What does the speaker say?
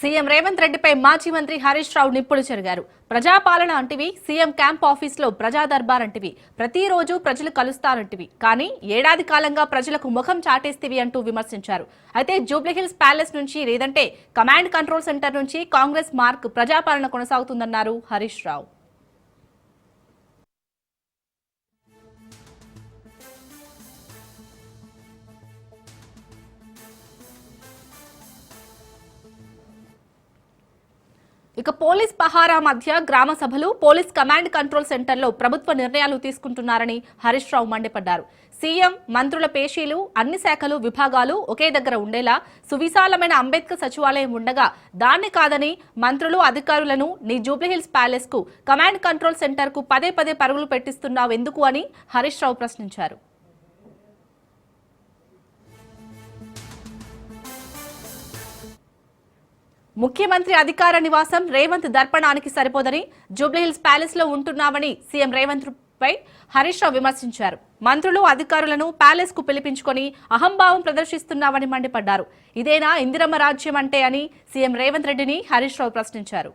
CM Revanth రెడ్డిపై మాజీ మంత్రి హరీష్ రావు నిప్పులు చెరిగారు. ప్రజాపాలన అంటివి, సీఎం క్యాంప్ ఆఫీసులో ప్రజా దర్బార్ అంటివి, ప్రతిరోజు ప్రజలు కలుస్తారంటివి, కానీ ఏడాది కాలంగా ప్రజలకు ముఖం చాటేస్తేవి అంటూ విమర్శించారు. అయితే జూబ్లీహిల్స్ ప్యాలెస్ నుంచి లేదంటే కమాండ్ కంట్రోల్ సెంటర్ నుంచి కాంగ్రెస్ మార్క్ ప్రజాపాలన కొనసాగుతుందన్నారు హరీష్ రావు. ఇక పోలీస్ పహారా మధ్య గ్రామ సభలు, పోలీస్ కమాండ్ కంట్రోల్ సెంటర్లో ప్రభుత్వ నిర్ణయాలు తీసుకుంటున్నారని హరీష్ రావు మండిపడ్డారు. సీఎం, మంత్రుల పేషీలు, అన్ని శాఖలు, విభాగాలు ఒకే దగ్గర ఉండేలా సువిశాలమైన అంబేద్కర్ సచివాలయం ఉండగా దాన్ని కాదని మంత్రులు, అధికారులను నీ జూబ్లీహిల్స్ ప్యాలెస్ కు, కమాండ్ కంట్రోల్ సెంటర్ కు పదే పదే పరుగులు పెట్టిస్తున్నావు ఎందుకు అని హరీష్ రావు ప్రశ్నించారు. ముఖ్యమంత్రి అధికార నివాసం రేవంత్ దర్పణానికి సరిపోదని, జూబ్లీహిల్స్ ప్యాలెస్ లో ఉంటున్నామని సీఎం రేవంత్ పై హరీష్ రావు విమర్శించారు. మంత్రులు, అధికారులను ప్యాలెస్ కు పిలిపించుకొని అహంభావం ప్రదర్శిస్తున్నామని మండిపడ్డారు. ఇదేనా ఇందిరమ్మ రాజ్యం అంటే అని సీఎం రేవంత్ రెడ్డిని హరీష్ రావు ప్రశ్నించారు.